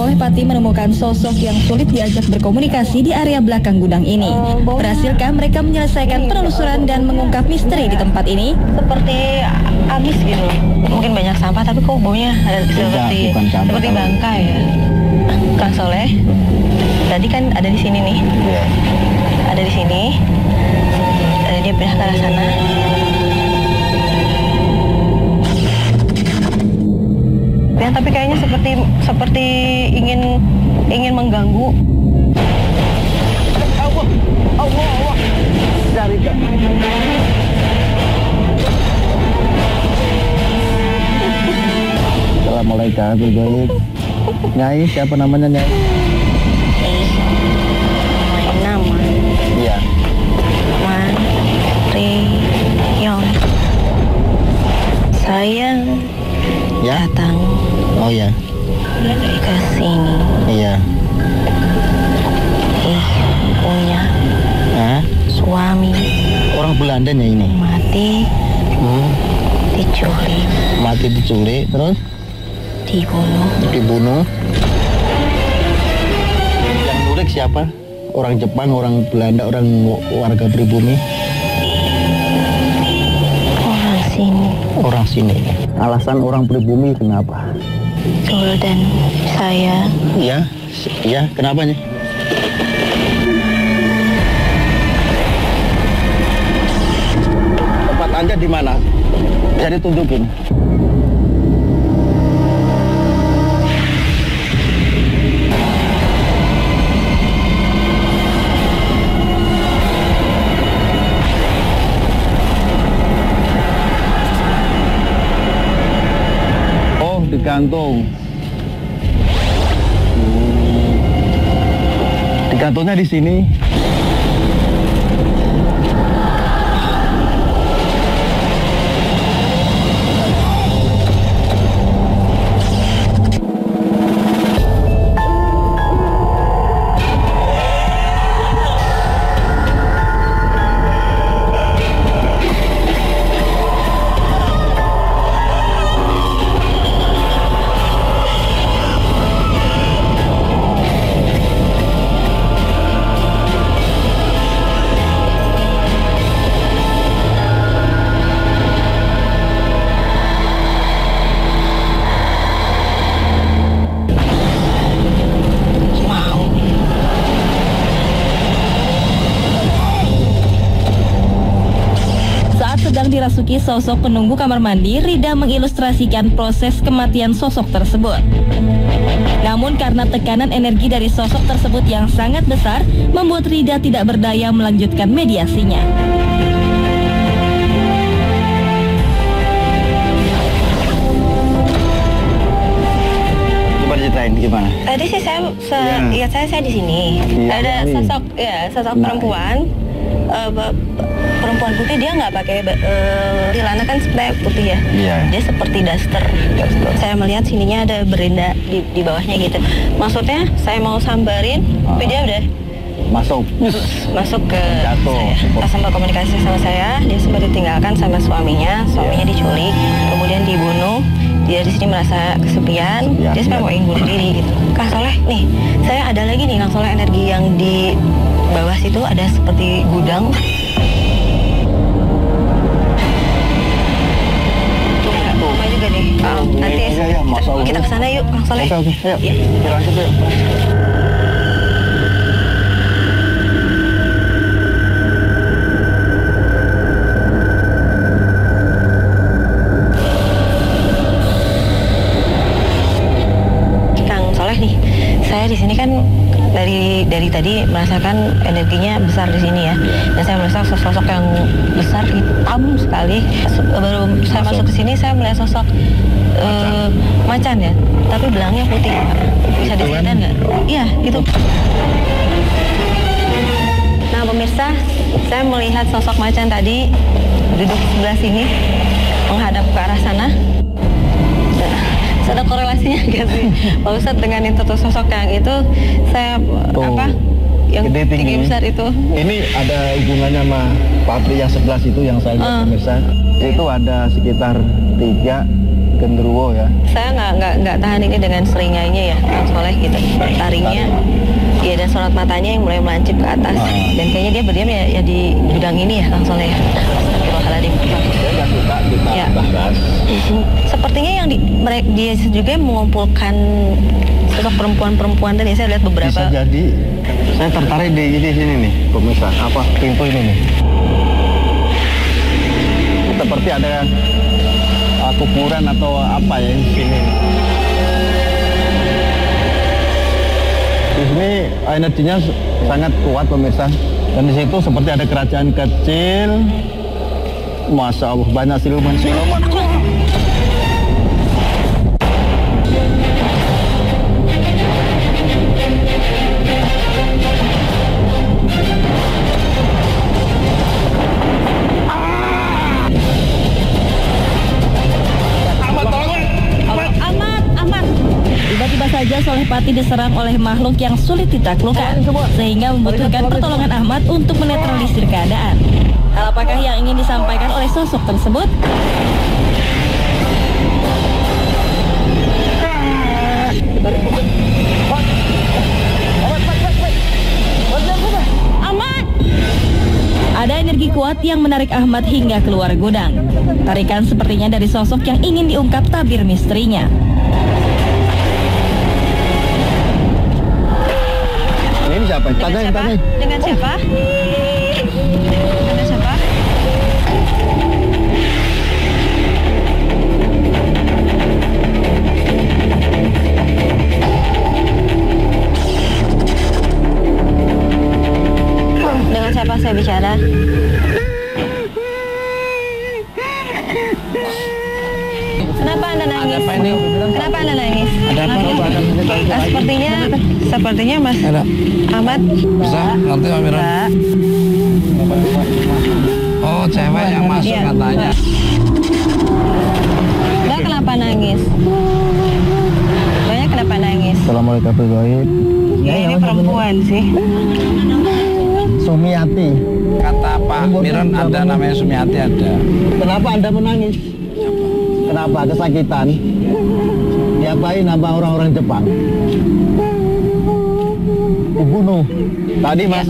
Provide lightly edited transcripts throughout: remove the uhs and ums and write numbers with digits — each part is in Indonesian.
Soleh Pati menemukan sosok yang sulit diajak berkomunikasi di area belakang gudang ini. Berhasilkah mereka menyelesaikan penelusuran dan mengungkap misteri di tempat ini? Seperti habis gitu. Mungkin banyak sampah tapi kok baunya ada seperti bangkai ya. Kang Soleh, tadi kan ada di sini nih. Iya. Ada di sini. Dia pindah ke arah sana. Ya, tapi kayaknya seperti ingin mengganggu. Allah. Cari kan. Assalamualaikum. Nyai, siapa namanya Nyai? Nama. Iya. Marion. Saya datang. Oh ya. Ke sini. Iya. Punya suami. Orang Belandanya ini. Mati. Diculik. Mati diculik, terus? Dibunuh. Yang nyulik siapa? Orang Jepang, orang Belanda, orang warga pribumi? Orang sini. Alasan orang pribumi kenapa? Betul, dan saya. Iya, kenapa nih? Tempat Anda di mana? Bisa ditunjukin? Digantung. Digantungnya di sini. Dirasuki sosok penunggu kamar mandi, Rida mengilustrasikan proses kematian sosok tersebut. Namun karena tekanan energi dari sosok tersebut yang sangat besar, membuat Rida tidak berdaya melanjutkan mediasinya. Coba ceritain gimana? Tadi sih saya di sini. Ada sosok perempuan. Perempuan putih, dia nggak pakai celana kan sebenarnya putih ya. Dia seperti daster. Saya melihat sininya ada berenda di bawahnya gitu. Maksudnya saya mau sambarin, tapi dia udah masuk ke saya. Pas sempat komunikasi sama saya, dia sempat ditinggalkan sama suaminya diculik, kemudian dibunuh. Dia di sini merasa kesepian, dia sampai mau ingin bunuh diri gitu. Kang Soleh, nih saya ada lagi nih Kang Soleh, energi yang di bawah situ ada seperti gudang. Rumah juga nih. Nanti kita kesana yuk, Kang Soleh. Oke, ayo. Kita lanjut yuk. Kang Soleh nih, saya di sini kan dari tadi merasakan energinya besar di sini ya. Dan saya merasa sosok yang besar, hitam sekali. Baru saya masuk ke sini, saya melihat sosok macan ya, tapi belangnya putih. Bisa diceritain nggak? Iya, itu. Nah pemirsa, saya melihat sosok macan tadi duduk sebelah sini, menghadap ke arah sana. Ada korelasinya nggak sih Pak Ustadz dengan itu sosok yang itu? Saya yang tinggi besar itu. Ini ada hubungannya sama pabrik yang sebelah situ yang saya lihat pemirsa. Itu ada sekitar 3 genderuwo ya. Saya nggak tahan ini dengan seriganya ya, Kang Soleh gitu. Taringnya, ya dan sorot matanya yang mulai melancip ke atas. Dan kayaknya dia berdiam ya di bidang ini ya, Kang Soleh ya. Astagfirullahaladzim. Ya. Sepertinya yang dia juga mengumpulkan sosok perempuan-perempuan tadi. Saya lihat beberapa. Bisa jadi. Saya tertarik di sini nih, pemirsa. Apa pintu ini nih? Seperti ada kuburan atau apa ya di sini. Di sini energinya sangat kuat pemirsa. Dan di situ seperti ada kerajaan kecil. Masya Allah, banyak siluman-siluman. Tiba-tiba saja Solehpati diserang oleh makhluk yang sulit ditaklukkan, sehingga membutuhkan pertolongan Ahmad untuk menetralisir keadaan. Hal apakah yang ingin disampaikan oleh sosok tersebut? Ahmad! Ada energi kuat yang menarik Ahmad hingga keluar gudang. Tarikan sepertinya dari sosok yang ingin diungkap tabir misterinya. Ini siapa? Dengan siapa? Dengan siapa? Dengan siapa? Dengan siapa saya bicara? Kenapa Anda nangis? Ada apa ini? Kenapa Anda nangis? Ada apa? Sepertinya Mas Ada. Ahmad. Bisa nanti Pak Miron. Oh, cewek yang masuk Iya. katanya. Mbak kenapa nangis? Mbaknya kenapa nangis? Assalamualaikum warahmatullahi wabarakatuh. Ya, ini perempuan sih. Sumiati. Kata Pak Miron ada namanya Sumiati ada. Kenapa Anda menangis? Kenapa? Kesakitan? Diapain sama orang-orang Jepang? Dibunuh. Tadi Mas,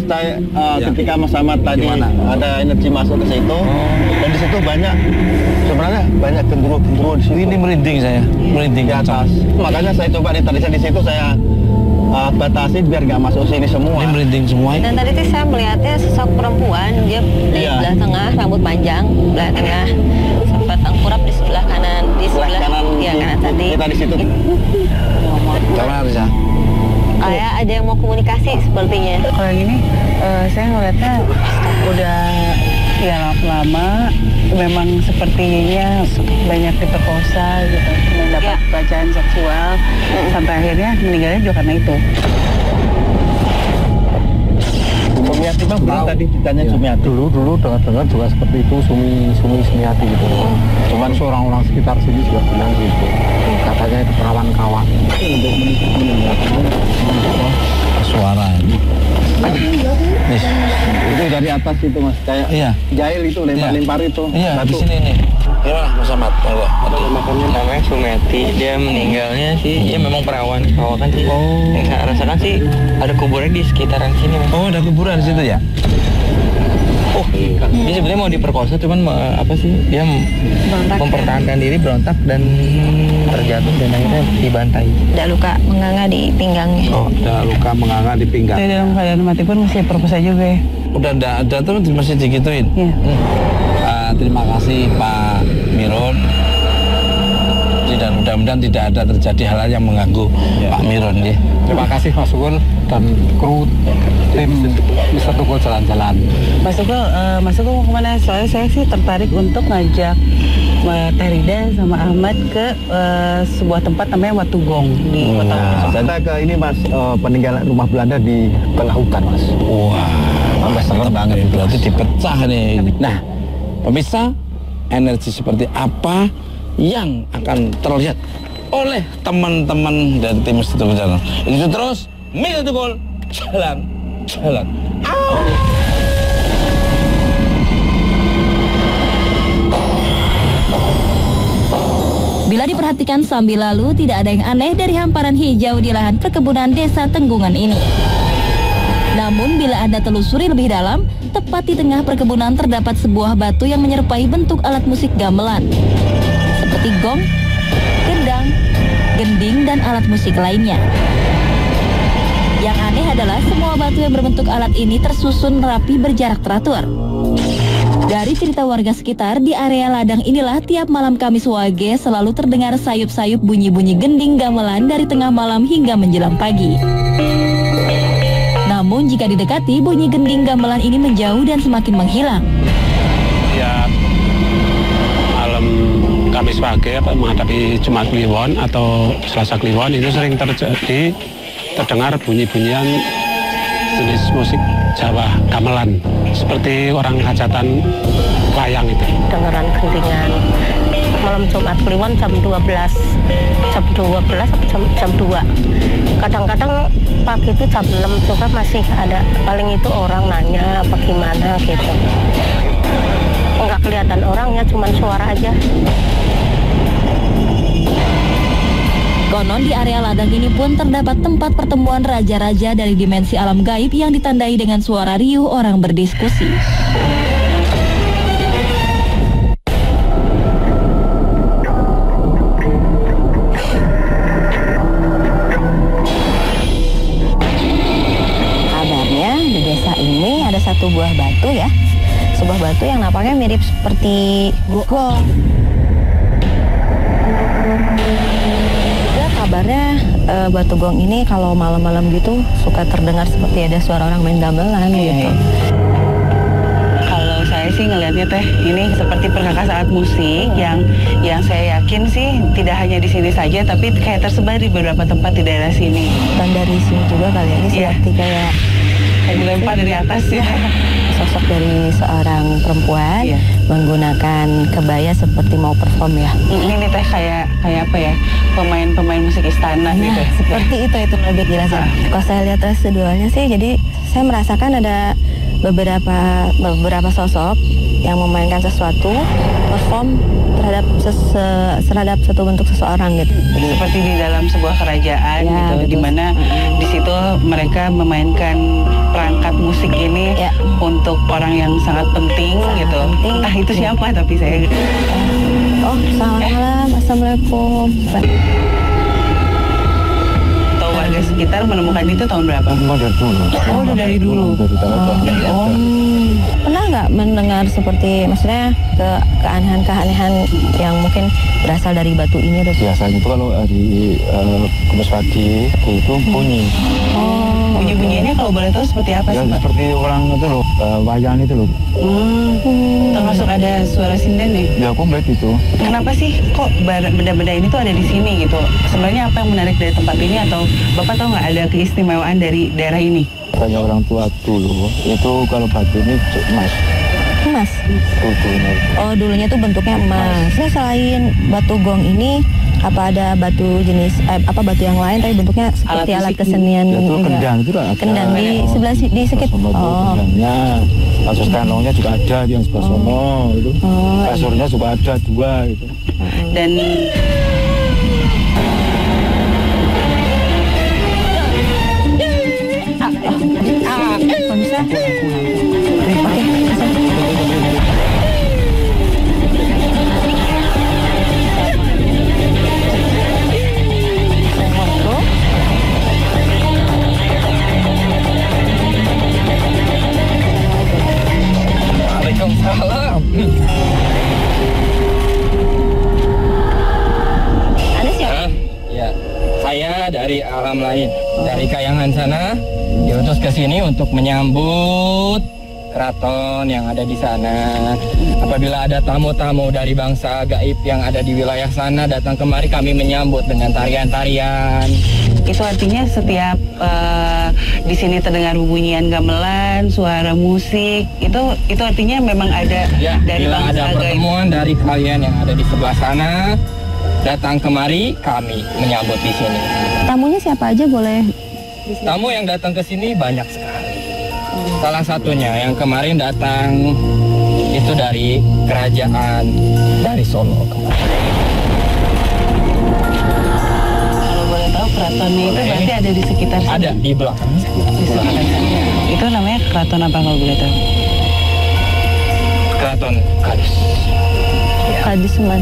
ketika Mas Ahmad tadi ada energi masuk ke situ, dan di situ sebenarnya banyak genderuwo di situ. Ini merinding saya, merinding di atas. Makanya saya coba di situ saya batasi biar nggak masuk sini semua. Ini merinding semua. Dan tadi tuh saya melihatnya sosok perempuan, dia di sebelah tengah, rambut panjang, sebelah tengah, sempat tengkurap di sebelah kanan, di sebelah kanan, ya kanan tadi. Kita di situ. Gimana Risa? Kayak ada yang mau komunikasi sepertinya. Kalau yang ini saya ngeliatnya udah ya lama memang sepertinya banyak diperkosa gitu, mendapat pelecehan seksual sampai akhirnya meninggalnya juga karena itu. Sumiati Bang, belum tadi ditanya Sumiati. Dulu dengar juga seperti itu Sumiati gitu. Cuman seorang orang sekitar sini juga bilang gitu. Katanya itu perawan kawan. Untuk Suara ini. Itu dari atas itu Mas, kayak Iya. jail itu lempar itu. Iya, di batu. sini nih. Gimana Mas Ahmad? Namanya Sumeti, dia meninggalnya sih, dia memang perawan kawakan sih. Yang saya rasakan sih ada kuburan di sekitaran sini Mas. Oh, ada kuburan di situ ya? Oh, dia sebenarnya mau diperkosa, cuman apa sih? Dia mempertahankan diri, berontak dan terjatuh dan akhirnya dibantai. Ada luka menganga di pinggangnya. Oh, ada luka menganga di pinggang. Saya dalam keadaan mati pun masih perkosa juga ya. Udah ada tuh masih digituin. Iya. Terima kasih Pak Miron. Dan mudah-mudahan tidak ada terjadi hal yang mengganggu Pak Miron ya. Terima kasih Mas Sugul dan kru tim Mister Tugul jalan-jalan. Mas Sugul mau kemana? Soalnya saya sih tertarik untuk ngajak Teh Rida sama Ahmad ke sebuah tempat namanya Watugong di Kota. Saya ke ini Mas, peninggalan rumah Belanda di tengah hutan Mas. Wah, sampai serem banget. Berarti dipecah nih. Nah, pemirsa, energi seperti apa yang akan terlihat oleh teman-teman dari tim Mister Tugul Jalan? Itu terus Mister Tugul Jalan. Bila diperhatikan sambil lalu, tidak ada yang aneh dari hamparan hijau di lahan perkebunan desa Tenggungan ini. Namun bila Anda telusuri lebih dalam, tepat di tengah perkebunan terdapat sebuah batu yang menyerupai bentuk alat musik gamelan, seperti gong, gendang, gending, dan alat musik lainnya. Yang aneh adalah semua batu yang berbentuk alat ini tersusun rapi berjarak teratur. Dari cerita warga sekitar, di area ladang inilah tiap malam Kamis Wage selalu terdengar sayup-sayup bunyi-bunyi gending gamelan dari tengah malam hingga menjelang pagi. Namun jika didekati, bunyi gending gamelan ini menjauh dan semakin menghilang. Ya, malam Kamis Wage menghadapi Jumat Kliwon atau Selasa Kliwon itu sering terdengar bunyi-bunyian jenis musik Jawa gamelan seperti orang hajatan wayang itu. Dengeran gendingan malam Jumat Kliwon jam 12 atau jam 2. Kadang-kadang pagi itu jam 6 juga masih ada, paling itu orang nanya apa gimana gitu. Enggak kelihatan orangnya, cuman suara aja. Konon di area ladang ini pun terdapat tempat pertemuan raja-raja dari dimensi alam gaib yang ditandai dengan suara riuh orang berdiskusi. Kabarnya di desa ini ada satu buah batu ya. Sebuah batu yang nampaknya mirip seperti gong. Kabarnya batu gong ini kalau malam-malam gitu suka terdengar seperti ada suara orang main gamelan gitu. Kalau saya sih ngelihatnya teh ini seperti perkakas alat musik yang saya yakin sih tidak hanya di sini saja tapi kayak tersebar di beberapa tempat di daerah sini. Dan dari sini juga kali ini seperti kayak dilempar dari atas ya. Sosok dari seorang perempuan menggunakan kebaya seperti mau perform ya. Ini teh kayak apa ya, pemain musik istana gitu. Seperti itu lebih jelas. Kalau saya lihat residualnya sih, jadi saya merasakan ada beberapa sosok yang memainkan sesuatu, perform terhadap satu bentuk seseorang gitu. Jadi seperti di dalam sebuah kerajaan gitu, di mana di situ mereka memainkan perangkat musik ini untuk orang yang sangat penting gitu. Entah itu siapa tapi saya. Oh, selamat malam, assalamualaikum. Tahu warga sekitar menemukan itu tahun berapa? Dari dulu. Pernah nggak mendengar seperti, maksudnya keanehan-keanehan yang mungkin berasal dari batu ini? Biasanya itu kalau di Kamis Wage itu bunyi. Bunyi-bunyinya kalau boleh tahu seperti apa sih, Pak? Seperti orang itu loh, wayang itu loh. Termasuk ada suara sinden nih? Ya komplit itu. Kenapa sih kok benda-benda ini tuh ada di sini gitu? Sebenarnya apa yang menarik dari tempat ini, atau Bapak tahu nggak ada keistimewaan dari daerah ini? Banyak orang tua dulu, itu kalau batu ini emas. Emas? Dulunya. Oh, dulunya tuh bentuknya emas. Nah, selain batu gong ini, apa ada batu jenis, batu yang lain tapi bentuknya seperti alat kesenian? Itu kendang itu lah. Kendang di sebelah di sekitar. Oh. Kendangnya, kasus kanongnya juga ada di yang sebelah sono itu. Kasurnya juga ada 2 gitu. Dan bisa? Waalaikumsalam. Anda siapa? Ya, saya dari alam lain, dari Kayangan sana, diutus ke sini untuk menyambut keraton yang ada di sana. Apabila ada tamu-tamu dari bangsa gaib yang ada di wilayah sana datang kemari, kami menyambut dengan tarian-tarian. itu artinya setiap di sini terdengar bunyian gamelan, suara musik, itu artinya memang ada dari bila bangsa ada pertemuan gaib. dari kalian yang ada di sebelah sana, datang kemari, kami menyambut di sini. Tamunya siapa aja boleh? Tamu yang datang ke sini banyak sekali. Salah satunya yang kemarin datang itu dari kerajaan dari Solo kemarin. ada di sekitar sini? Ada di belakang. Di sekitar sini. Itu namanya keraton apa kalau boleh tahu? Keraton Kadus. Kadusuman.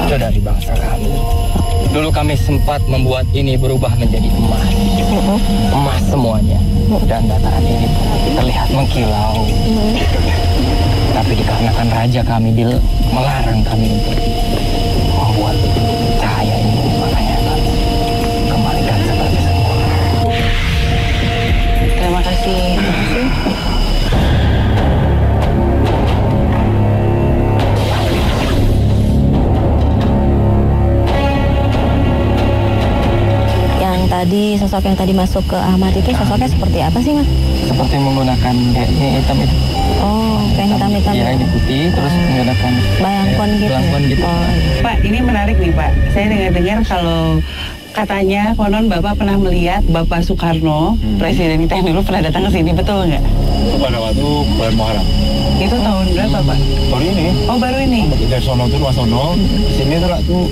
Itu dari bangsa kami. Dulu kami sempat membuat ini berubah menjadi emas. Emas semuanya. Dan dataran ini terlihat mengkilau. Tapi dikarenakan raja kami melarang kami untuk membuat cahaya ini, makanya kami kembalikan seperti semula. Terima kasih. Tadi sosok yang tadi masuk ke Ahmad itu sosoknya seperti apa sih, Mas? Seperti menggunakan kayaknya hitam itu. Oh, kayak hitam-hitam. Iya, ini putih, terus menggunakan belangkon gitu. Belangkon gitu. Oh. Pak, ini menarik nih Pak. Saya dengar kalau katanya konon Bapak pernah melihat Bapak Soekarno, Presiden kita yang dulu pernah datang ke sini, betul nggak? Pada waktu bulan Muharram. Itu tahun berapa Pak? Baru ini. Oh, baru ini. Dari sono tuh luas sono, sini tuh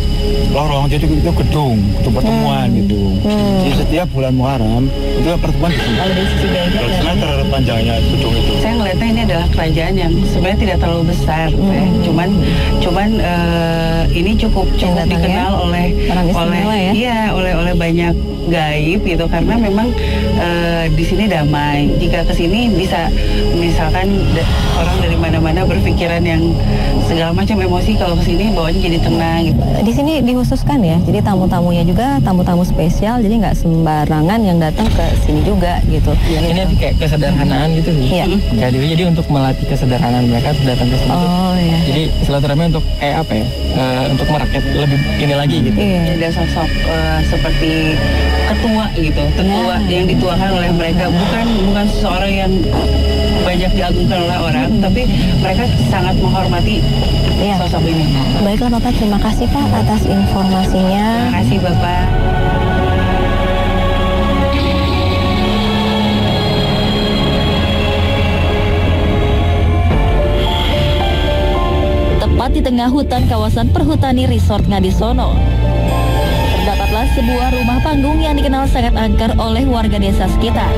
lorong, jadi itu gedung pertemuan gitu. Jadi setiap bulan Muharram itu pertemuan di sini. Kalau dari sisi gaya, 200 meter panjangnya gedung itu. saya ngeliatnya ini adalah kerajaan yang sebenarnya tidak terlalu besar, ya. Cuman ini cukup dikenal oleh oleh banyak gaib gitu, karena memang di sini damai. Jika ke sini bisa misalkan orang dari mana-mana berpikiran yang segala macam emosi, kalau ke sini bawaannya jadi tenang gitu. Di sini dikhususkan ya, jadi tamu-tamunya juga tamu-tamu spesial, jadi nggak sembarangan yang datang ke sini juga gitu. Ini kayak kesederhanaan gitu sih. Iya. Jadi untuk melatih kesederhanaan mereka datang ke sini. Oh iya. Jadi silaturahmi untuk apa ya? Untuk merakyat lebih ini lagi gitu. Iya. Ada sosok seperti ketua gitu, tetua yang dituakan oleh mereka, bukan seseorang yang banyak diagungkan oleh orang, tapi mereka sangat menghormati sosok ini. Baiklah Bapak, terima kasih Pak atas informasinya. Terima kasih Bapak. Tepat di tengah hutan kawasan perhutani Resort Ngadisono, terdapatlah sebuah rumah panggung yang dikenal sangat angker oleh warga desa sekitar.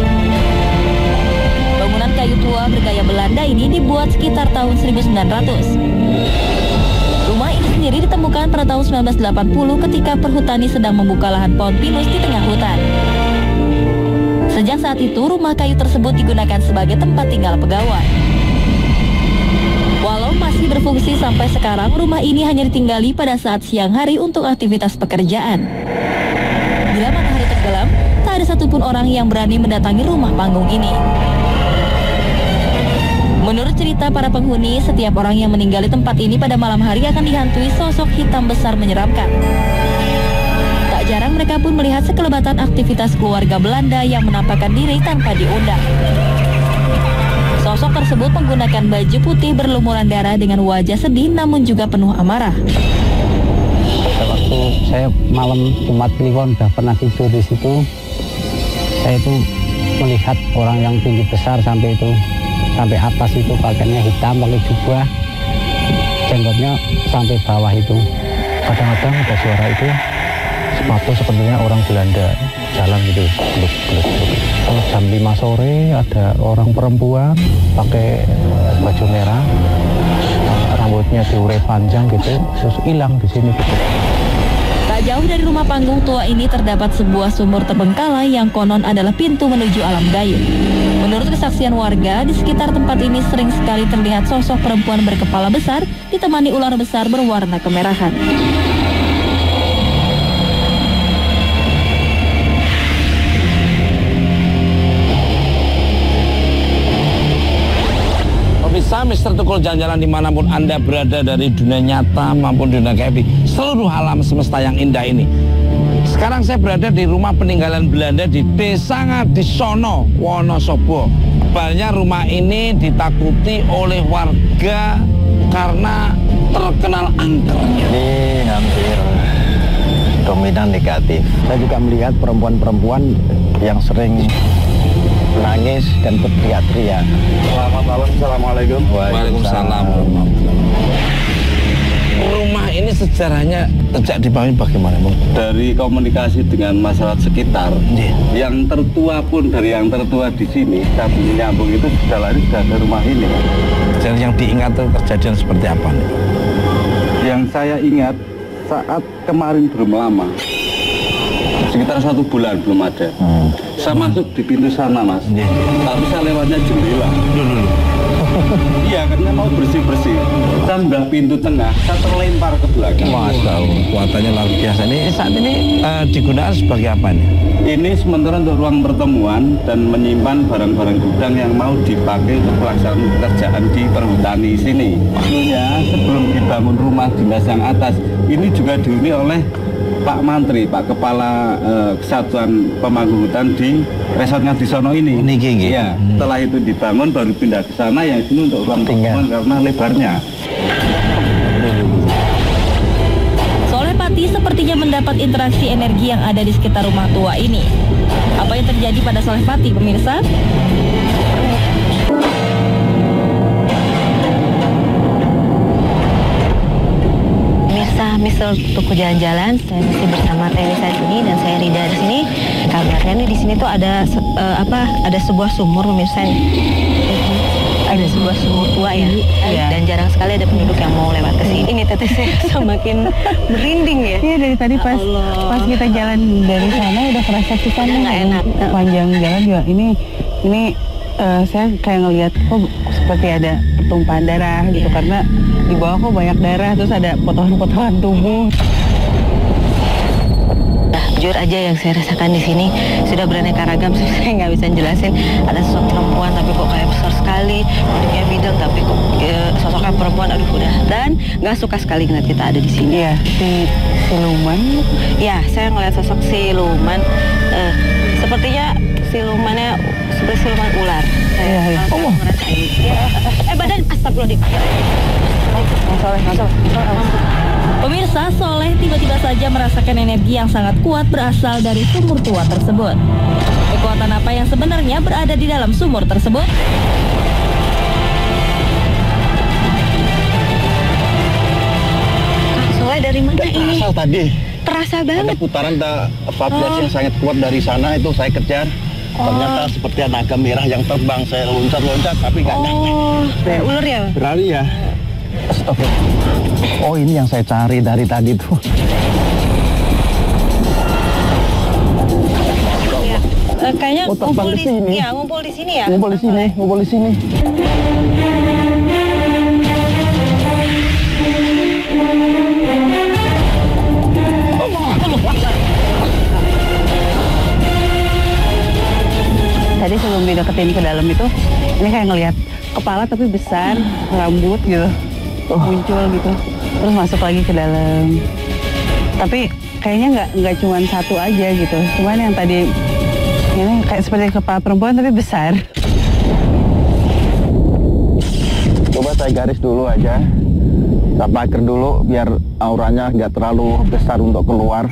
Bangunan kayu tua bergaya Belanda ini dibuat sekitar tahun 1900. Rumah ini sendiri ditemukan pada tahun 1980 ketika perhutani sedang membuka lahan pohon pinus di tengah hutan. Sejak saat itu, rumah kayu tersebut digunakan sebagai tempat tinggal pegawai. Walau masih berfungsi sampai sekarang, rumah ini hanya ditinggali pada saat siang hari untuk aktivitas pekerjaan. Bila matahari tenggelam, tak ada satupun orang yang berani mendatangi rumah panggung ini. Menurut cerita para penghuni, setiap orang yang meninggal di tempat ini pada malam hari akan dihantui sosok hitam besar menyeramkan. Tak jarang mereka pun melihat sekelebatan aktivitas keluarga Belanda yang menampakkan diri tanpa diundang. Sosok tersebut menggunakan baju putih berlumuran darah dengan wajah sedih namun juga penuh amarah. Waktu saya malam Jumat Kliwon udah pernah tidur di situ, saya itu melihat orang yang tinggi besar sampai atas itu, pakainya hitam, pakai jubah, jenggotnya sampai bawah itu. Kadang-kadang ada suara itu, sepatu sepertinya orang Belanda jalan gitu, geluk. Jam 5 sore ada orang perempuan pakai baju merah, rambutnya diurai panjang gitu, terus hilang di sini gitu. Tak jauh dari rumah panggung tua ini terdapat sebuah sumur terbengkalai yang konon adalah pintu menuju alam gaib. Menurut kesaksian warga, di sekitar tempat ini sering sekali terlihat sosok perempuan berkepala besar ditemani ular besar berwarna kemerahan. Bisa Mr. Tukul jalan-jalan dimanapun Anda berada, dari dunia nyata maupun dunia gaib, seluruh alam semesta yang indah ini. Sekarang saya berada di rumah peninggalan Belanda di Desa Ngadisono, Wonosobo. Kabarnya rumah ini ditakuti oleh warga karena terkenal angkernya. Ini hampir dominan negatif. Saya juga melihat perempuan-perempuan yang sering menangis dan berteriak-teriak. Selamat malam, assalamualaikum. Waalaikumsalam. rumah ini sejarahnya sejak dibangun bagaimana, Bang? Dari komunikasi dengan masyarakat sekitar, yang tertua pun dari yang tertua di sini, kami nyambung itu sudah lari sudah ke rumah ini. Dan yang diingat tuh kejadian seperti apa nih? Yang saya ingat saat kemarin belum lama, sekitar 1 bulan belum ada. Saya masuk di pintu sana, Mas. Tapi saya lewatnya jendela. Iya, karena mau bersih-bersih. Saya membelah pintu tengah, saya terlempar ke belakang. Masya Allah, kuatannya luar biasa. Ini saat ini digunakan sebagai apa nih? Ini sementara untuk ruang pertemuan dan menyimpan barang-barang gudang yang mau dipakai untuk pelaksanaan pekerjaan di perhutani sini. Dulunya sebelum dibangun rumah dinas yang atas, ini juga dihuni oleh Pak Mantri, Pak Kepala Kesatuan Pemangku Hutan di Resort Ngadisono ini. Ya, setelah itu dibangun baru pindah ke sana yang sini untuk ruang pertemuan karena lebarnya. Soleh Pati sepertinya mendapat interaksi energi yang ada di sekitar rumah tua ini. Apa yang terjadi pada Soleh Pati, pemirsa? Misal untuk jalan-jalan, saya masih bersama Teh Lisa di sini dan saya Rida di sini. Kabarnya nih di sini tuh ada ada sebuah sumur, pemirsa. Ada sebuah sumur tua ya. Dan jarang sekali ada penduduk yang mau lewat ke sini. Ini teteh saya semakin merinding ya. Iya, dari tadi pas kita jalan dari sana udah kerasa kita nggak enak. Panjang jalan juga ini saya kayak ngelihat kok seperti ada pertumpahan darah gitu, karena di bawah kok banyak darah, terus ada potongan-potongan tubuh. Jujur aja yang saya rasakan di sini sudah beraneka ragam, saya nggak bisa jelasin. Ada sosok perempuan tapi kok kayak besar sekali, bentuknya bidang tapi kok sosoknya perempuan, aduh udah. Dan nggak suka sekali ngeliat kita ada di sini. Iya, siluman. Ya, saya ngeliat sosok siluman. Sepertinya silumannya seperti siluman ular. Saya ngerasain. Badan astagfirullahaladzim. Pemirsa, Soleh tiba-tiba saja merasakan energi yang sangat kuat berasal dari sumur tua tersebut. Kekuatan apa yang sebenarnya berada di dalam sumur tersebut? Soleh dari mana ini? Asal tadi. Terasa banget. Ada putaran vibrasi yang sangat kuat dari sana, itu saya kejar. Ternyata seperti naga merah yang terbang, saya loncat-loncat tapi nggak nyampe. Ular ya? Berani ya. Astagfirullah. Oh, ini yang saya cari dari tadi tuh. Kayaknya ngumpul di sini. Ya, ngumpul di sini ya. Ngumpul di sini. Tadi sebelum dideketin ke dalam itu, ini kayak ngelihat kepala tapi besar, rambut gitu, muncul gitu, terus masuk lagi ke dalam. Tapi kayaknya nggak cuma satu aja gitu, cuman yang tadi ini kayak seperti kepala perempuan tapi besar. Coba saya garis dulu aja, saya pagar dulu biar auranya nggak terlalu besar untuk keluar.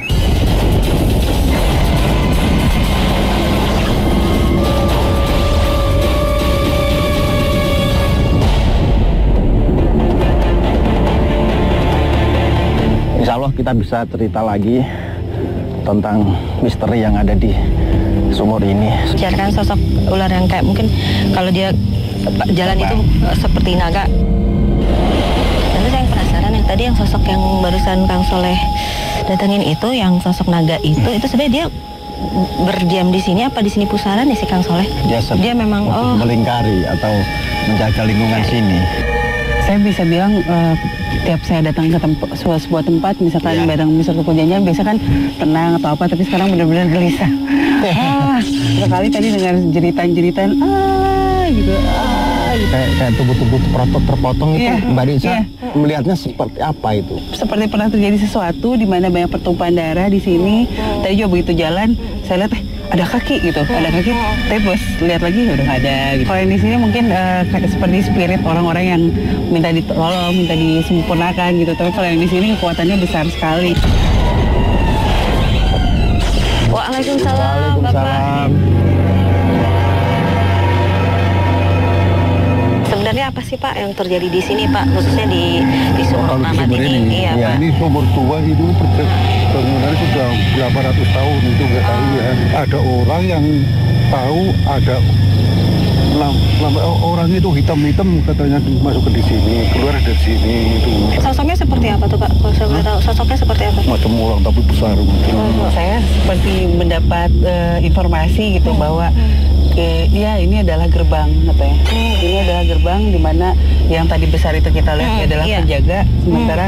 Insya Allah kita bisa cerita lagi tentang misteri yang ada di sumur ini. Bicarakan sosok ular yang kayak mungkin kalau dia jalan itu seperti naga. Dan saya yang penasaran yang tadi yang sosok yang barusan Kang Soleh datengin itu, yang sosok naga itu sebenarnya dia berdiam di sini apa di sini pusaran ya si Kang Soleh? Dia memang melingkari atau menjaga lingkungan sini. Saya bisa bilang tiap saya datang ke sebuah tempat, misalkan bareng misal kepunyanya, biasa kan tenang atau apa, tapi sekarang benar-benar gelisah. Sekali tadi dengar jeritan-jeritan, gitu. Kayak tubuh-tubuh terpotong itu, Mbak Risa melihatnya seperti apa itu? Seperti pernah terjadi sesuatu di mana banyak pertumpahan darah di sini. Tadi juga begitu jalan, saya lihat ada kaki gitu, ada kaki. Tapi pas lihat lagi udah nggak ada. Gitu. Kalau yang di sini mungkin kayak seperti spirit orang-orang yang minta ditolong, minta disempurnakan gitu. Tapi kalau yang di sini kekuatannya besar sekali. Waalaikumsalam, Bapak. Sebenarnya apa sih sih Pak yang terjadi di sini Pak, khususnya di sumur keramat ini? Iya Pak. Ini sumur tua itu bangunannya sudah 800 tahun itu nggak tahu ya. Ada orang yang tahu ada orang itu hitam-hitam katanya masuk ke di sini, keluar dari sini itu. Sosoknya seperti apa tuh Pak? Kalau saya boleh tahu, sosoknya seperti apa? Macam orang tapi besar. Saya seperti mendapat informasi gitu bahwa ya ini adalah gerbang katanya. Ini adalah gerbang di mana yang tadi besar itu kita lihat adalah penjaga, sementara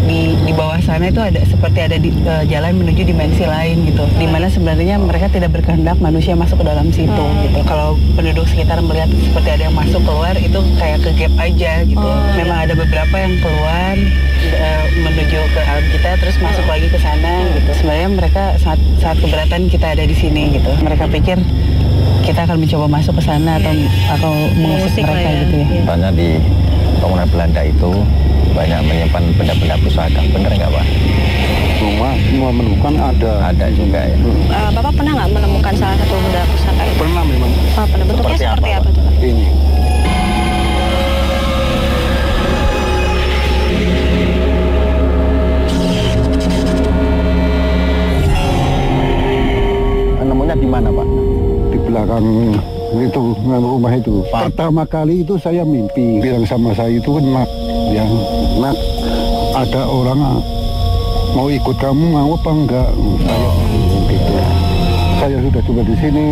di bawah sana itu ada seperti ada jalan menuju dimensi lain gitu. Di mana sebenarnya mereka tidak berkehendak manusia masuk ke dalam situ gitu. Kalau penduduk sekitar melihat seperti ada yang masuk keluar itu kayak ke gap aja gitu. Memang ada beberapa yang keluar menuju ke alam kita terus masuk lagi ke sana gitu. Sebenarnya mereka saat keberatan kita ada di sini gitu. Mereka pikir kita akan mencoba masuk ke sana atau mengusik mereka gitu ya. Banyak di bangunan Belanda itu banyak menyimpan benda-benda pusaka, bener nggak Pak? Semua menemukan ada juga ya. Bapak pernah nggak menemukan salah satu benda pusaka itu? Pernah memang. Pernah. Bentuknya seperti apa tuh? Ini. Nemunya di mana Pak? Di belakang itu rumah itu. Pertama kali itu saya mimpi bilang sama saya itu nak ada orang mau ikut kamu mau apa enggak? Saya gitu. Saya sudah coba di sini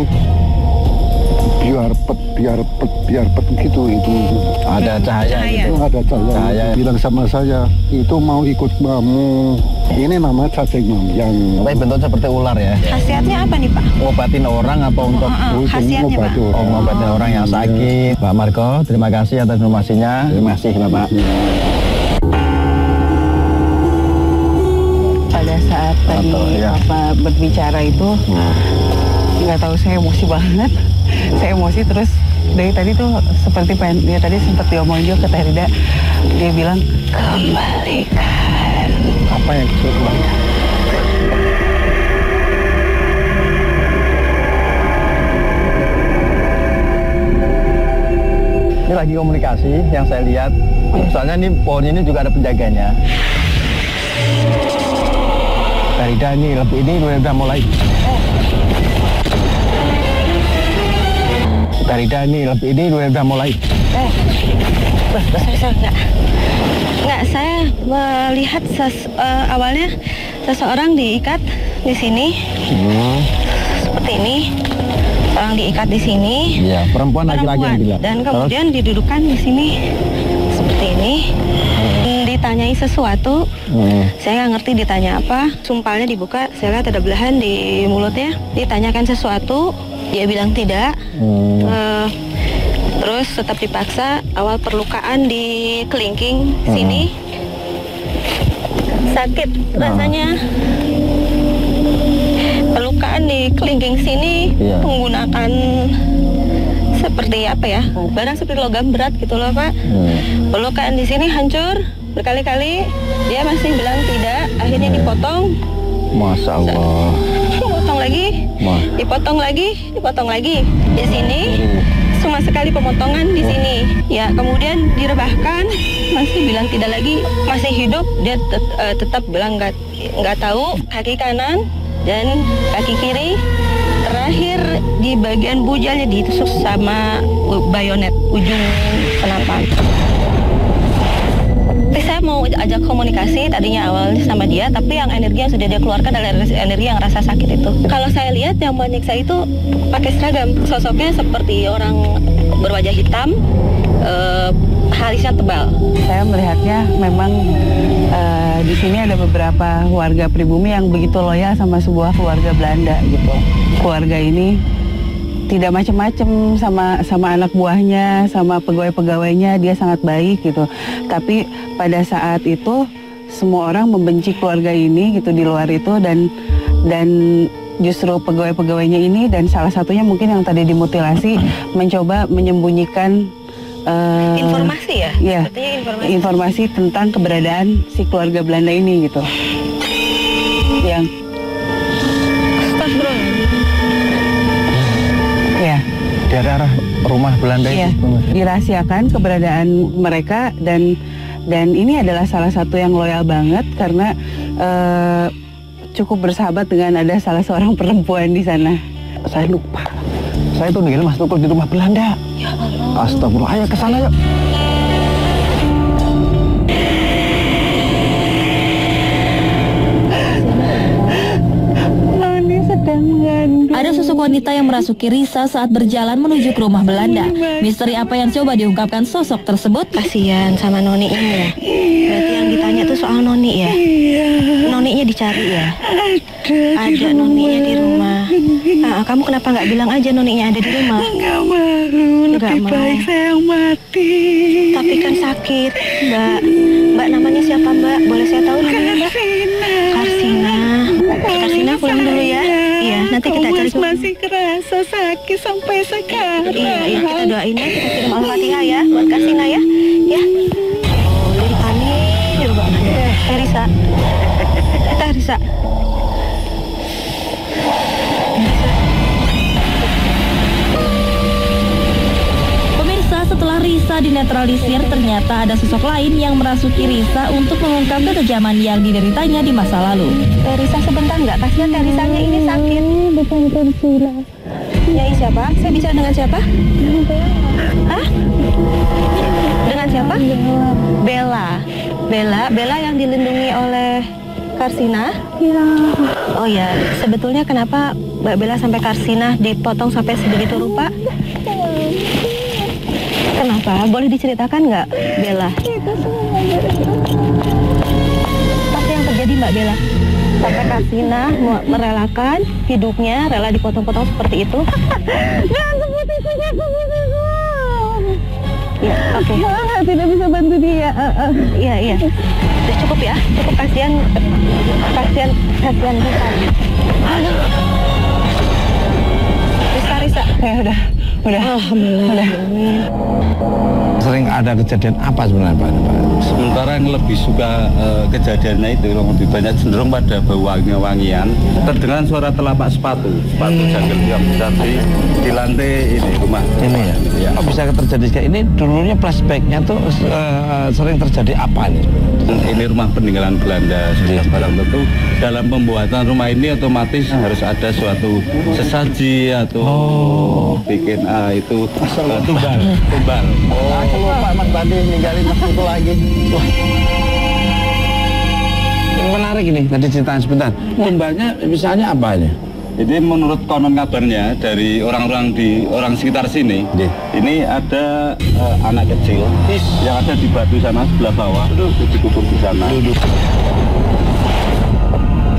biar pet gitu itu. Ada cahaya gitu. Ada cahaya. Bilang sama saya itu mau ikut kamu. Ini nama cacing yang tapi bentuknya seperti ular ya. Khasiatnya apa nih Pak? Ngobatin orang apa untuk khasiatnya Pak? Ngobatin orang yang sakit. Pak Marco, terima kasih atas informasinya. Terima kasih Bapak. Pada saat tadi Bapak berbicara itu nggak tahu saya emosi banget. Saya emosi terus dari tadi tuh seperti dia tadi sempat diomongin juga ke Teh Rida. Dia bilang kembalikan. Apa yang disuruh? Ini lagi komunikasi yang saya lihat. Soalnya ini pohon ini juga ada penjaganya. Rida ini udah mulai. Rida ini udah mulai. Saya melihat awalnya seseorang diikat di sini, seperti ini. Orang diikat di sini. Iya, perempuan laki-laki. Dan kemudian didudukkan di sini seperti ini. Ditanyai sesuatu, saya nggak ngerti ditanya apa. Sumpalnya dibuka, saya lihat ada belahan di mulutnya. Ditanyakan sesuatu, dia bilang tidak. Terus tetap dipaksa. Awal perlukaan di kelingking sini, sakit rasanya. Pelukaan di kelingking sini menggunakan seperti apa ya, barang seperti logam berat gitu loh Pak. Pelukaan di sini hancur berkali-kali, dia masih bilang tidak. Akhirnya dipotong. Masya Allah. Dipotong lagi di sini. Cuma sekali pemotongan di sini. Ya kemudian direbahkan, masih bilang tidak lagi, masih hidup. Dia tetap bilang nggak tahu. Kaki kanan dan kaki kiri, terakhir di bagian bujalnya ditusuk sama bayonet ujung senapan. Saya mau ajak komunikasi tadinya awalnya sama dia, tapi yang energi yang sudah dia keluarkan adalah energi yang rasa sakit itu. Kalau saya lihat yang menyiksa itu pakai seragam, sosoknya seperti orang berwajah hitam, alisnya tebal. Saya melihatnya memang di sini ada beberapa warga pribumi yang begitu loyal sama sebuah keluarga Belanda gitu. Keluarga ini tidak macam-macam sama anak buahnya, sama pegawai-pegawainya, dia sangat baik gitu. Tapi pada saat itu semua orang membenci keluarga ini gitu di luar itu, dan justru pegawai-pegawainya ini dan salah satunya mungkin yang tadi dimutilasi mencoba menyembunyikan informasi ya? Iya, informasi tentang keberadaan si keluarga Belanda ini gitu. Yang dari arah rumah Belanda itu. Dirahasiakan keberadaan mereka dan ini adalah salah satu yang loyal banget karena cukup bersahabat dengan ada salah seorang perempuan di sana. Saya lupa. Saya tuh ninggalin Mas Tukul di rumah Belanda. Ya Allah. Astagfirullah, ayo ke sana yuk. Ada sosok wanita yang merasuki Risa saat berjalan menuju ke rumah Belanda. Misteri apa yang coba diungkapkan sosok tersebut? Kasihan sama noninya ya. Berarti yang ditanya tuh soal noni ya. Noninya dicari ya. Ada noninya di rumah. Kamu kenapa nggak bilang aja noninya ada di rumah? Nggak malu, lebih baik saya yang mati. Tapi kan sakit, Mbak. Mbak namanya siapa, Mbak? Boleh saya tahu namanya, Mbak? Karsina. Karsina pulang dulu ya. Iya, nanti kita cari. Masih kerasa sakit sampai sekarang. Iya, kita doain ya, kita kirim Al-Fatihah ya buat Karsina ya. Ya. Oh, jadi panik juga. Risa. Risa. Setelah Risa dinetralisir, ternyata ada sosok lain yang merasuki Risa untuk mengungkap kekejaman yang dideritanya di masa lalu. Risa sebentar nggak? Kasihan Risanya ini sakit. Bukan Sila. Ya, siapa? Saya bicara dengan siapa? Hah? Dengan siapa? Bella yang dilindungi oleh Karsina? Iya. Oh ya, sebetulnya kenapa Mbak Bella sampai Karsina dipotong sampai sebegitu rupa? Kenapa? Boleh diceritakan nggak, Bella? Apa yang terjadi, Mbak Bella? Sampai Karsina merelakan hidupnya, rela dipotong-potong seperti itu? Jangan sebut isunya, Ya, oke. Tidak bisa bantu dia. Iya. Cukup ya, cukup kasihan Risa. Ya udah. Alhamdulillah. Sering ada kejadian apa sebenarnya Pak? Sementara yang lebih suka kejadiannya itu lebih banyak cenderung pada bau wangi-wangian. Terdengar suara telapak sepatu janggal yang besar di lantai ini rumah. Ini ya. Oh, bisa terjadi kayak ini. Dulunya flashbacknya tuh sering terjadi apa nih? Ini rumah peninggalan Belanda. Sudah barang tentu dalam pembuatan rumah ini otomatis harus ada suatu sesaji atau bikin itu tumbal. Aku lupa Mas tadi ninggalin Mas itu lagi. Wah. Menarik ini tadi ceritanya sebentar. Tumbalnya misalnya apa ini? Jadi menurut konon kabarnya dari orang sekitar sini, ini ada anak kecil yang ada di batu sana sebelah bawah, dikubur di sana.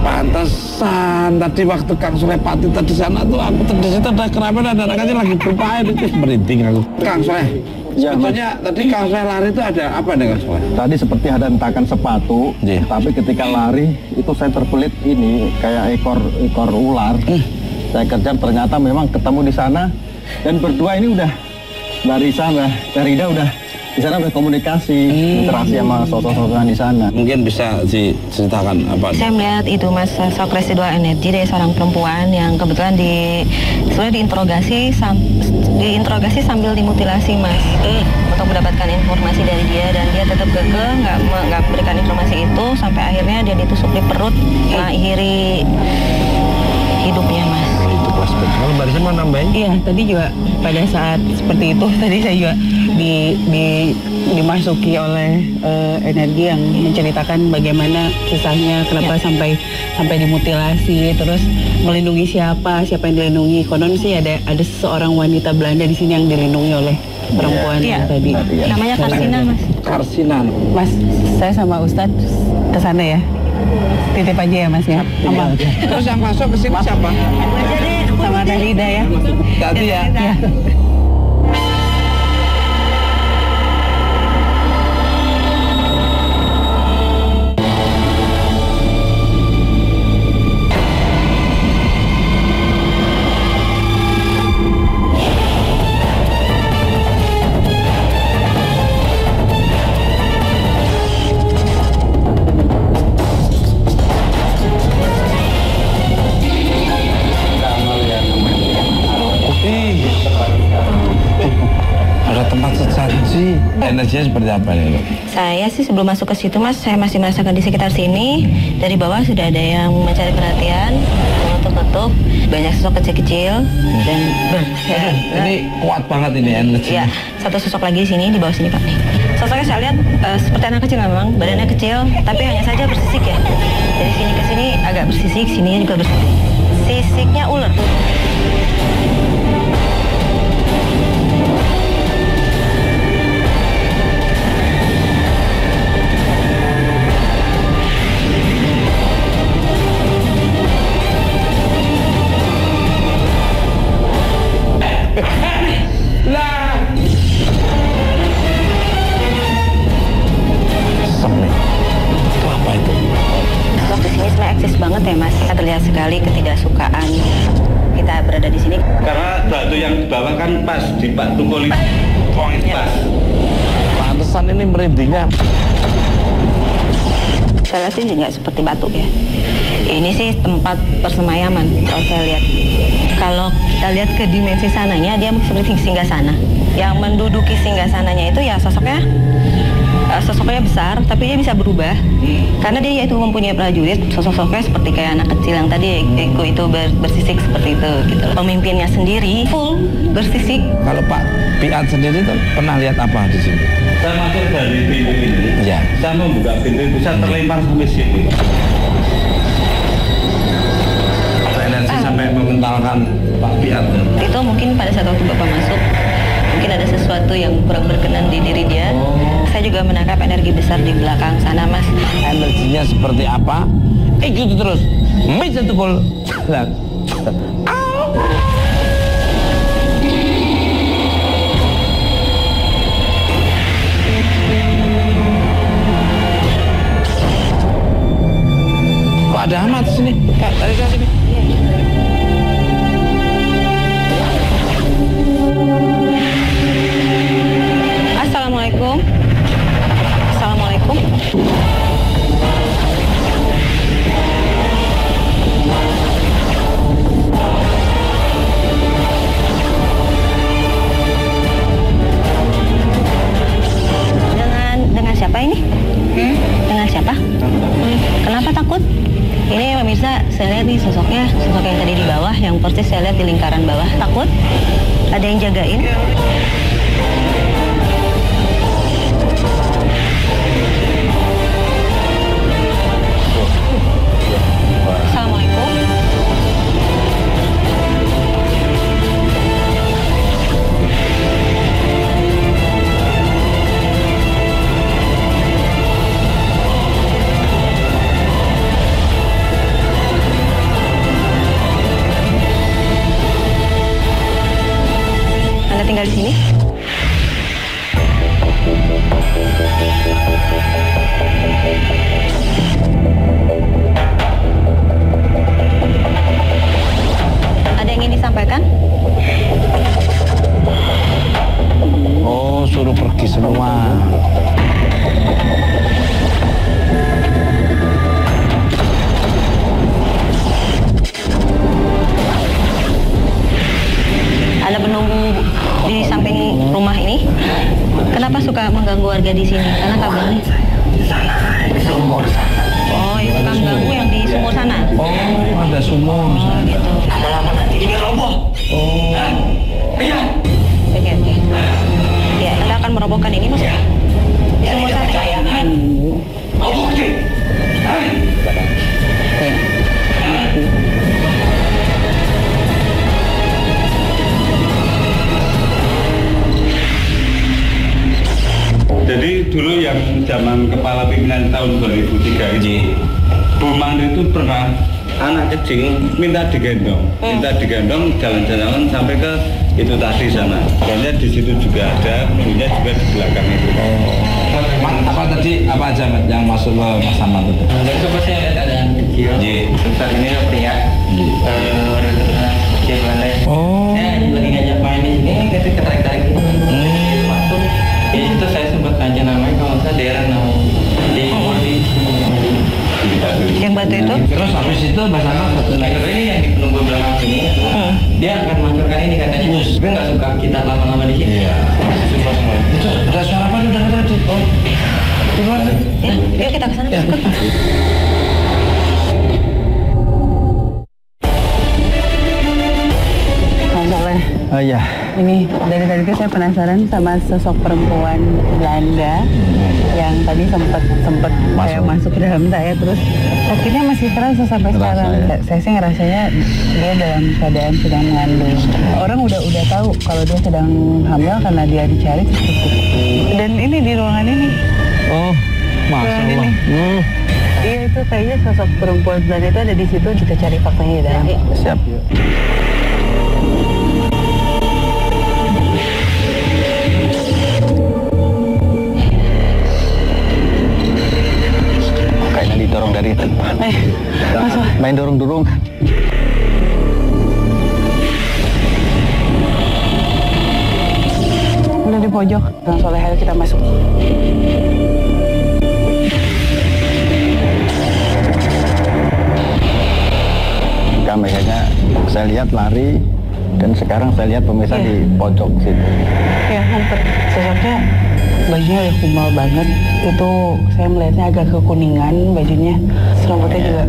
Pantesan tadi waktu Kang Soleh Pati tadi sana tuh aku di situ ada kerabat ada anak kecil lagi bermain itu merinding aku. Kang Soleh. Sebetulnya tadi Kang Soleh lari itu ada apa dengan Soleh? Tadi seperti ada hentakan sepatu, tapi ketika lari itu saya terbelit ini kayak ekor ular. Saya kejar ternyata memang ketemu di sana dan berdua ini udah Mbak Risa, Mbak Rida udah di sana berkomunikasi, interaksi sama sosok-sosokan di sana. Mungkin bisa diceritakan apa? Saya melihat itu Mas sosok residual energi dari seorang perempuan yang kebetulan sudah diinterogasi sambil dimutilasi Mas, untuk mendapatkan informasi dari dia dan dia tetap kekeh nggak memberikan informasi itu sampai akhirnya dia ditusuk di perut mengakhiri hidupnya Mas. Kalau Mbak Risa mau nambahin? Iya, tadi juga pada saat seperti itu tadi saya juga dimasuki oleh energi yang menceritakan bagaimana kisahnya kenapa sampai dimutilasi, terus melindungi siapa yang dilindungi. Konon sih ada seorang wanita Belanda di sini yang dilindungi oleh perempuan yang tadi. Namanya Karsina Mas. Karsina. Mas, saya sama Ustadz ke sana ya. Titip aja ya Mas ya. Amal. Terus yang masuk ke sini siapa? Sama Teh Rida ya. Tadi ya. Energinya seperti apa nih? Saya sih sebelum masuk ke situ Mas, saya masih merasakan di sekitar sini. Dari bawah sudah ada yang mencari perhatian, mengetuk-ketuk, banyak sosok kecil-kecil dan ini kuat banget ini energinya. Ya, satu sosok lagi di sini, di bawah sini Pak. Sosoknya saya lihat seperti anak kecil memang, badannya kecil, tapi hanya saja bersisik ya. Dari sini ke sini agak bersisik, sininya juga bersisik. Sisiknya ular. Eksis banget ya Mas, terlihat sekali ketidaksukaan kita berada di sini. Karena batu yang di bawah kan pas di Pak Tukul pas. Pantesan ini merindingnya. Saya lihat sih nggak seperti batu ya. Ini sih tempat persemayaman kalau saya lihat. Kalau kita lihat ke dimensi sananya, dia seperti singgasana. Yang menduduki singgasananya itu ya sosoknya besar, tapi dia bisa berubah karena dia itu mempunyai prajurit. Sosoknya seperti kayak anak kecil yang tadi Eko itu bersisik seperti itu gitu. Pemimpinnya sendiri full bersisik. Kalau Pak Piat sendiri tuh pernah lihat apa di sini? Saya masuk dari pintu ini, ya. Saya membuka pintu itu, saya terlempar sampai situ. Energi sampai mengentalkan Pak Piat. Itu mungkin pada saat waktu Bapak masuk, mungkin ada sesuatu yang kurang berkenan di diri dia. Saya juga menangkap energi besar di belakang sana Mas. Energinya seperti apa? Ikuti terus. Bisa tukul. Kok ada amat sini? Kak, tarik ke sini. Assalamualaikum. Assalamualaikum. Dengan siapa ini? Dengan siapa? Kenapa takut? Ini pemirsa, saya lihat nih sosok yang tadi di bawah, yang persis saya lihat di lingkaran bawah. Takut? Ada yang jagain? Assalamualaikum. Anda tinggal di sini? Ada yang ingin disampaikan? Oh, suruh pergi semua. Anda menunggu di samping rumah ini? Kenapa suka mengganggu warga di sini? Karena kabarnya sumur sana. Oh, itu kan ganggu yang di sumur sana? Oh, ada sumur. Oh, gitu. Lama-lama nanti ini roboh. Oh. Iya. Oke. Ya, Anda akan merobohkan ini, Mas? Ya. Sumur sana. Mau bukti? Jadi dulu yang zaman kepala pimpinan tahun 2003 ini, Bu Mandi itu pernah anak kecil minta digendong jalan-jalan sampai ke itu tadi sana. Karena di situ juga ada, punya juga di belakang itu. Apa tadi apa aja yang masuk ke Mas Ahmad itu? Yang coba saya lihat ada anak kecil. Besar ini pria. Kecil Belanda. Oh. Saya lagi ngajak main di sini, kita ketarik-tarik. Waktu di situ saya sebut aja namanya, kalau saya daerah namanya. Di Yang batu itu? Terus habis itu Mas Ahmad satu lagi ini yang di penunggu belakang sini, dia akan melancarkan ini katanya. Tapi nggak suka kita lama-lama di sini. Iya. Sumpah semua. Itu ada suara apa? Udah Ya, yuk kita ke sana. Ya. Oh iya. Ini dari tadi tuh saya penasaran sama sosok perempuan Belanda yang tadi sempat kayak masuk ke dalam saya, terus akhirnya masih terasa sampai sekarang. Ya? Saya sih ngerasanya dia dalam keadaan sedang mengandung. Orang udah tahu kalau dia sedang hamil karena dia dicari. Dan ini di ruangan ini. Oh, Masya Allah. Iya, itu kayaknya sosok perempuan Belanda itu ada di situ. Kita cari faktanya di dalam. Siap. Didorong dari depan. Main dorong-dorong. Udah di pojok. Langsung aja kita masuk. Kameranya saya lihat lari dan sekarang saya lihat pemirsa di pojok situ. Ya, hampir. Sosoknya bajunya udah kumal banget. Itu saya melihatnya agak kekuningan bajunya. Rambutnya juga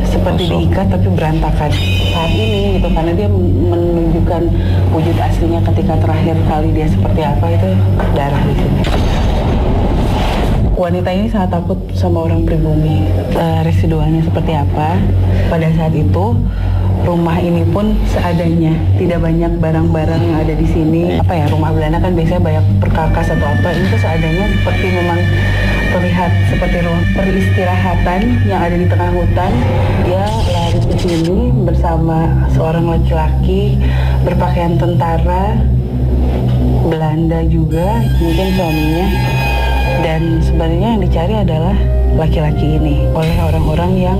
seperti diikat tapi berantakan saat ini gitu, karena dia menunjukkan wujud aslinya ketika terakhir kali dia seperti apa, itu darah di sini. Wanita ini sangat takut sama orang pribumi. Residualnya seperti apa? Pada saat itu rumah ini pun seadanya, tidak banyak barang-barang yang ada di sini. Apa ya, rumah Belanda kan biasanya banyak perkakas atau apa. Ini tuh seadanya, seperti memang terlihat seperti ruang peristirahatan yang ada di tengah hutan. Dia lari ke sini bersama seorang laki-laki berpakaian tentara Belanda juga, mungkin suaminya. Dan sebenarnya yang dicari adalah laki-laki ini oleh orang-orang yang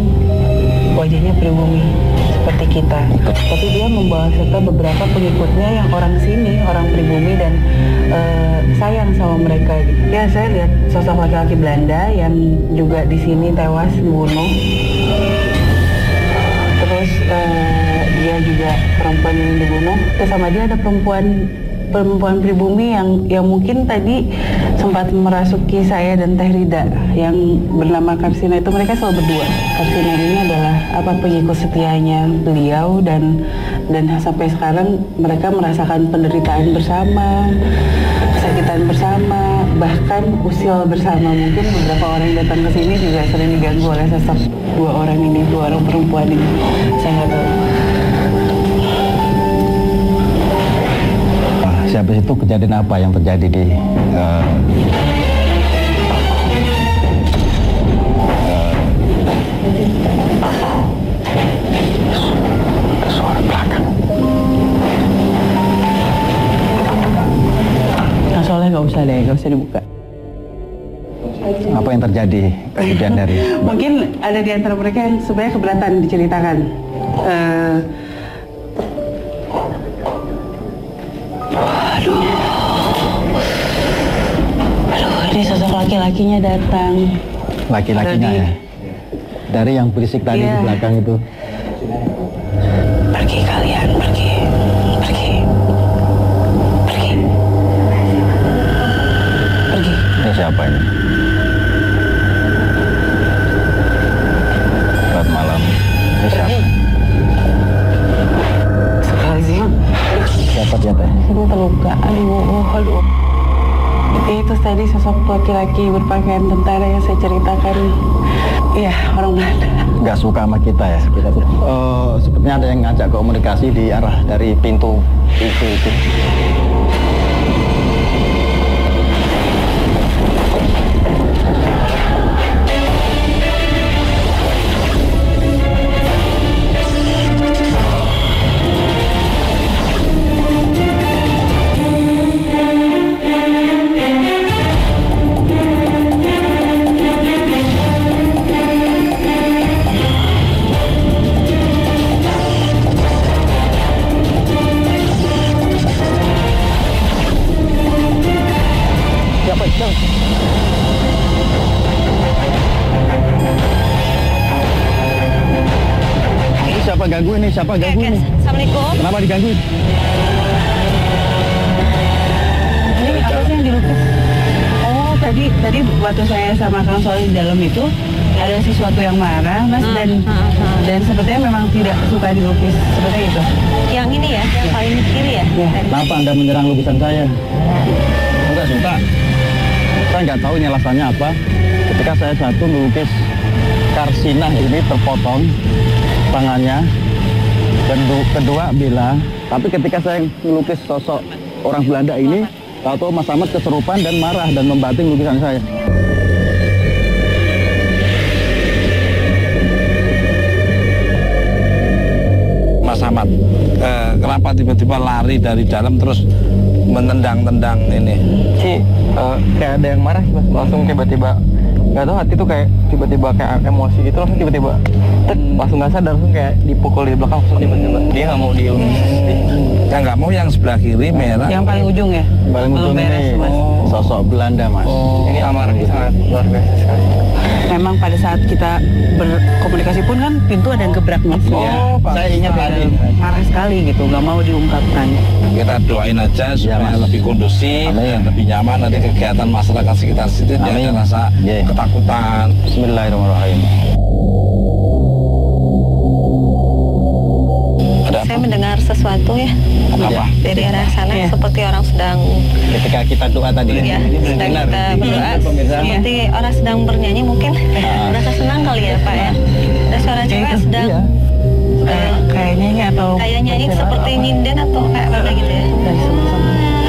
wajahnya pribumi seperti kita. Tapi dia membawa serta beberapa pengikutnya yang orang sini, orang pribumi, dan sayang sama mereka. Ya, saya lihat sosok laki-laki Belanda yang juga di sini tewas dibunuh. Terus dia juga perempuan yang dibunuh. Terus sama dia ada perempuan pribumi yang mungkin tadi sempat merasuki saya dan Teh Rida yang bernama Karsina. Itu mereka selalu berdua. Karsina ini adalah pengikut setianya beliau, dan sampai sekarang mereka merasakan penderitaan bersama, kesakitan bersama, bahkan usil bersama. Mungkin beberapa orang yang datang ke sini juga sering diganggu oleh sosok dua orang perempuan ini. Saya nggak tahu. Habis itu kejadian apa yang terjadi di suara belakang? Nah, soalnya nggak usah dibuka. Apa yang terjadi kemudian dari? Mungkin ada di antara mereka yang sebenarnya keberatan diceritakan. Ini sosok laki-lakinya datang. Laki-lakinya ya? Dari yang berisik tadi di belakang itu. Pergi kalian, pergi. Ini siapa ini? Selamat malam. Ini siapa? Sekali sih. Siapa dia teh? Aduh, terluka. Aduh. Itu tadi sosok laki-laki berpakaian tentara yang saya ceritakan. Iya, orang Belanda. Nggak suka sama kita ya. Sepertinya ada yang ngajak komunikasi di arah dari pintu itu. Siapa ganggu ini? Assalamualaikum. Kenapa digangguin? Ini apa sih yang dilukis? Oh, tadi waktu saya sama Kang Soleh di dalam itu ada sesuatu yang marah, Mas, dan sepertinya memang tidak suka dilukis seperti itu. Yang ini ya, yang paling kiri ya. Kenapa Anda menyerang lukisan saya? Enggak suka. Saya nggak tahu ini alasannya apa. Ketika saya satu melukis Karsinah ini terpotong tangannya, dan kedua Bella. Tapi ketika saya melukis sosok orang Belanda ini, tahu Mas Ahmad keserupan dan marah dan membanting lukisan saya. Mas Ahmad, kenapa tiba-tiba lari dari dalam terus menendang-tendang ini? Kayak ada yang marah, Mas. Langsung tiba-tiba, nggak tahu hati tuh kayak tiba-tiba kayak emosi gitu, langsung tiba-tiba langsung nggak sadar, langsung kayak dipukul di belakang, langsung tiba-tiba dia nggak mau diem. Yang nggak mau yang sebelah kiri merah. Yang paling ujung ya? Paling ujung ini sosok Belanda, Mas. Ini amarahnya sangat luar biasa sekali. Memang pada saat kita berkomunikasi pun kan pintu ada yang gebrak, Mas. Saya ingat tadi. Marah sekali gitu, nggak mau diungkapkan. Kita doain aja supaya lebih kondusif dan lebih nyaman nanti kegiatan masyarakat sekitar situ, tidak ada rasa ketakutan. Bismillahirrahmanirrahim. Saya mendengar sesuatu ya. Apa? Dari arah sana seperti orang sedang Ketika kita doa tadi ya, sedang kita berdoa seperti orang sedang bernyanyi mungkin merasa senang kali ya Pak ya. Ada suara cewek sedang kayaknya ini atau kayaknya ini seperti nyinden atau kayak apa gitu ya.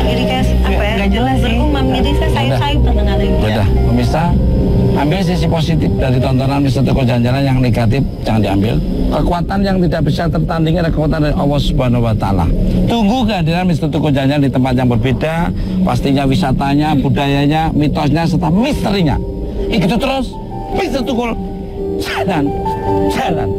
Jadi kayak apa ya? Gak jelas sih. Berumam, jadi saya sayup-sayup terdengar ini. Udah, pemirsa, ambil sisi positif dari tontonan Mr. Toko Jalan-Jalan, yang negatif jangan diambil. Kekuatan yang tidak bisa tertandingi adalah kekuatan dari Allah Subhanahu wa Ta'ala. Tunggu kehadiran Mr. Toko Jalan-Jalan di tempat yang berbeda, pastinya wisatanya, budayanya, mitosnya, serta misterinya. Ikuti terus Mr. Toko Jalan-Jalan.